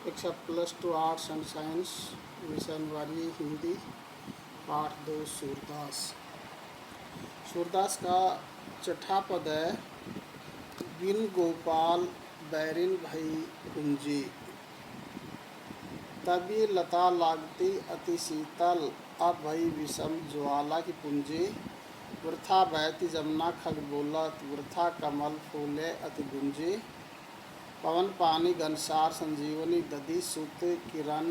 कक्षा +2 arts and science, विषय हिंदी, पाठ 2 सूरदास। सूरदास का छठा पद है, बिन गोपाल बैरिन भई कुंजी, तभी लता लागती अति शीतल, अब भई विषम ज्वाला की पूंजी, वृथा बहती जमुना खग बोलत, वृथा कमल फूले अति गुंजी, पवन पानी घनसार संजीवनी दधि सुत किरण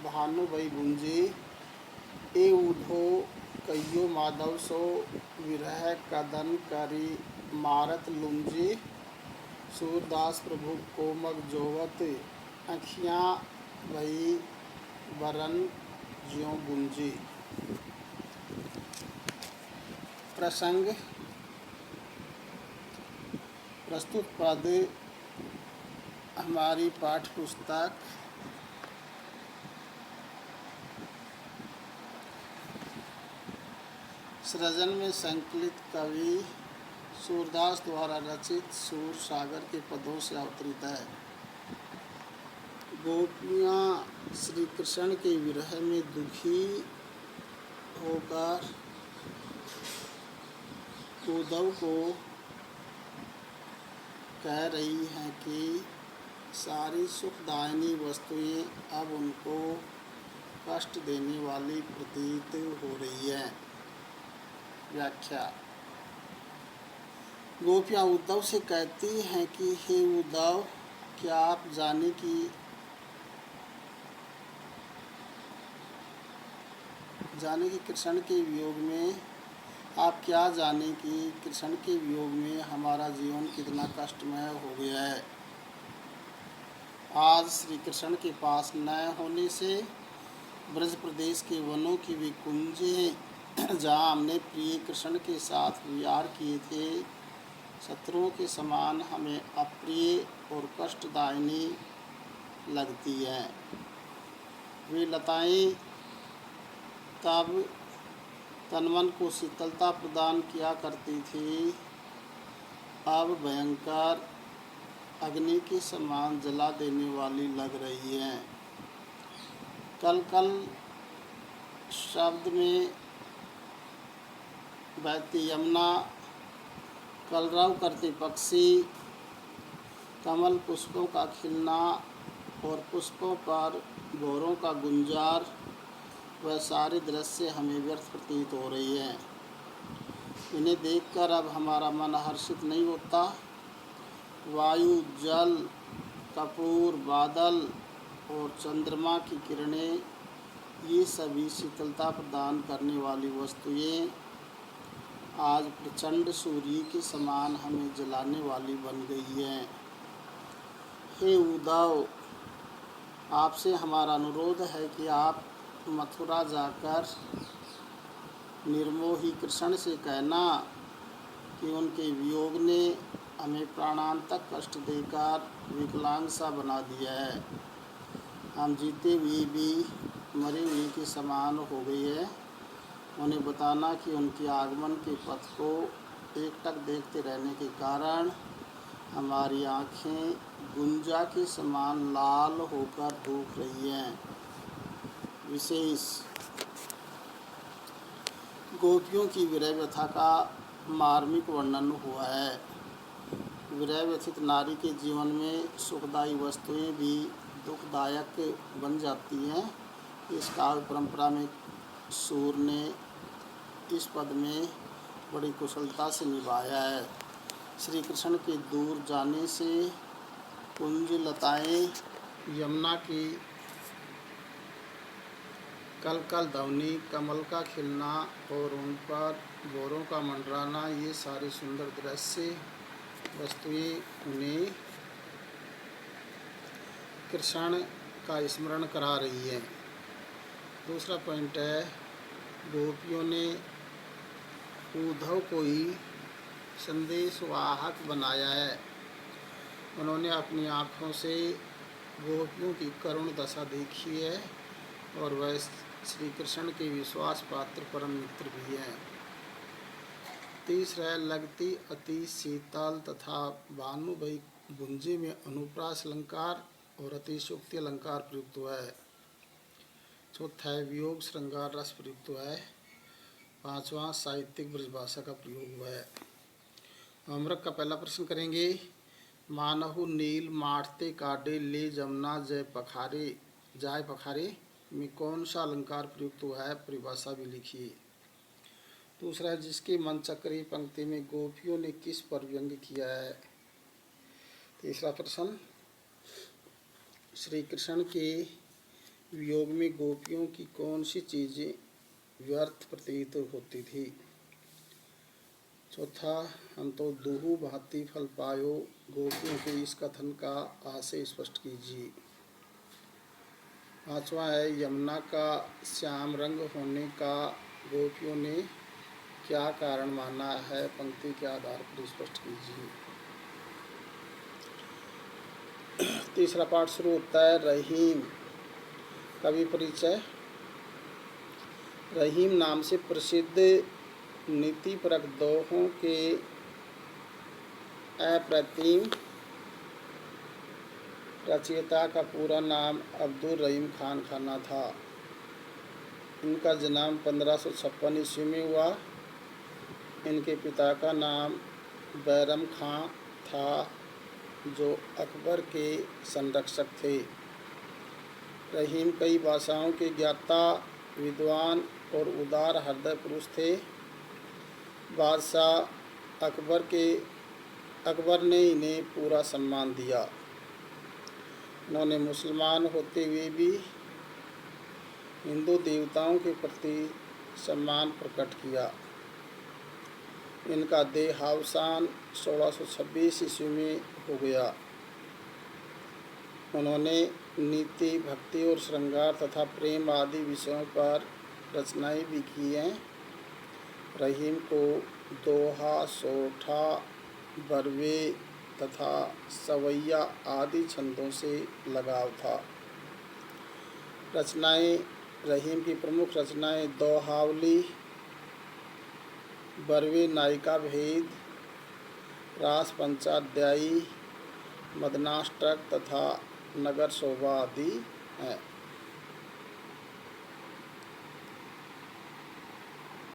भानु भई गुंजी, ए उधो कहियो माधव सो विरह कदन करी मारत लुंजी, सूरदास प्रभु कोमग जोवत अखियाँ भई बरन ज्यों गुंजी। प्रसंग प्रस्तुत पद हमारी पाठ्य पुस्तक सृजन में संकलित कवि सूरदास द्वारा रचित सूर सागर के पदों से अवतरित है। गोपियाँ श्री कृष्ण के विरह में दुखी होकर उद्धव को कह रही हैं कि सारी सुखदायिनी वस्तुएं अब उनको कष्ट देने वाली प्रतीत हो रही है। व्याख्या। गोपियाँ उद्धव से कहती हैं कि हे उद्धव, क्या आप जाने कि कृष्ण के वियोग में आप क्या जाने कि कृष्ण के वियोग में हमारा जीवन कितना कष्टमय हो गया है। आज श्री कृष्ण के पास न होने से ब्रज प्रदेश के वनों की भी कुंजें जहाँ हमने प्रिय कृष्ण के साथ विहार किए थे, शत्रुओं के समान हमें अप्रिय और कष्टदायिनी लगती हैं। वे लताएं तब तनमन को शीतलता प्रदान किया करती थी, अब भयंकर अग्नि के समान जला देने वाली लग रही हैं। कल कल शब्द में बहती यमुना, कलरव करते पक्षी, कमल पुष्पों का खिलना और पुष्पों पर भौरों का गुंजार, वह सारे दृश्य हमें व्यर्थ प्रतीत हो रही है। इन्हें देखकर अब हमारा मन हर्षित नहीं होता। वायु, जल, कपूर, बादल और चंद्रमा की किरणें, ये सभी शीतलता प्रदान करने वाली वस्तुएं आज प्रचंड सूर्य के समान हमें जलाने वाली बन गई हैं। हे उद्धव, आपसे हमारा अनुरोध है कि आप मथुरा जाकर निर्मोही कृष्ण से कहना कि उनके वियोग ने हमें प्राणांतक कष्ट देकर विकलांग सा बना दिया है। हम जीते हुए भी मरे हुए के समान हो गए हैं। उन्हें बताना कि उनके आगमन के पथ को एकटक देखते रहने के कारण हमारी आँखें गुंजा के समान लाल होकर सूख रही हैं। विशेष गोपियों की विरह व्यथा का मार्मिक वर्णन हुआ है। विरह व्यथित नारी के जीवन में सुखदायी वस्तुएं भी दुखदायक बन जाती हैं। इस काव्य परंपरा में सूर ने इस पद में बड़ी कुशलता से निभाया है। श्री कृष्ण के दूर जाने से कुंज लताएं, यमुना की कल कल ध्वनि, कमल का खिलना और उन पर भौरों का मंडराना, ये सारे सुंदर दृश्य वस्तुएं उन्हें कृष्ण का स्मरण करा रही है। दूसरा पॉइंट है, गोपियों ने उद्धव को ही संदेशवाहक बनाया है। उन्होंने अपनी आँखों से गोपियों की करुण दशा देखी है और वह श्री कृष्ण के विश्वास पात्र परम मित्र भी हैं। तीसरा, लगती अति शीतल तथा भानु भई गुंजे में अनुप्रास अलंकार और अतिशयोक्ति अलंकार प्रयुक्त हुआ है। चौथा है वियोग श्रृंगार रस प्रयुक्त हुआ है। पांचवा साहित्यिक ब्रजभाषा का प्रयोग हुआ है। अमृत का पहला प्रश्न करेंगे। मानहु नील माटते काटे ले जमुना जाय पखारे में कौन सा अलंकार प्रयुक्त हुआ है, परिभाषा भी लिखिए। दूसरा है जिसकी मनचक्री पंक्ति में गोपियों ने किस पर व्यंग किया है। तीसरा प्रश्न श्री कृष्ण के वियोग में गोपियों की कौन सी चीजें व्यर्थ प्रतीत होती थी। चौथा हम तो दुहु भांति फल पायो गोपियों के इस कथन का आशय स्पष्ट कीजिए। पांचवा है यमुना का श्याम रंग होने का गोपियों ने क्या कारण माना है, पंक्ति के आधार पर स्पष्ट कीजिए। तीसरा पाठ शुरू होता है रहीम। कवि परिचय। रहीम नाम से प्रसिद्ध नीतिपरक दोहों के अप्रतिम रचयिता का पूरा नाम अब्दुल रहीम खान खाना था। इनका जन्म 1556 ईस्वी में हुआ। इनके पिता का नाम बैरम खां था जो अकबर के संरक्षक थे। रहीम कई भाषाओं के ज्ञाता, विद्वान और उदार हृदय पुरुष थे। बादशाह अकबर ने इन्हें पूरा सम्मान दिया। उन्होंने मुसलमान होते हुए भी हिंदू देवताओं के प्रति सम्मान प्रकट किया। इनका देहावसान 1626 ईस्वी में हो गया। उन्होंने नीति, भक्ति और श्रृंगार तथा प्रेम आदि विषयों पर रचनाएं भी की हैं। रहीम को दोहा, सोठा, बरवे तथा सवैया आदि छंदों से लगाव था। रचनाएं रहीम की प्रमुख रचनाएं दोहावली, बरवे नायिका भेद, रास पंचाध्यायी, मदनाष्टक तथा नगर शोभा आदि हैं।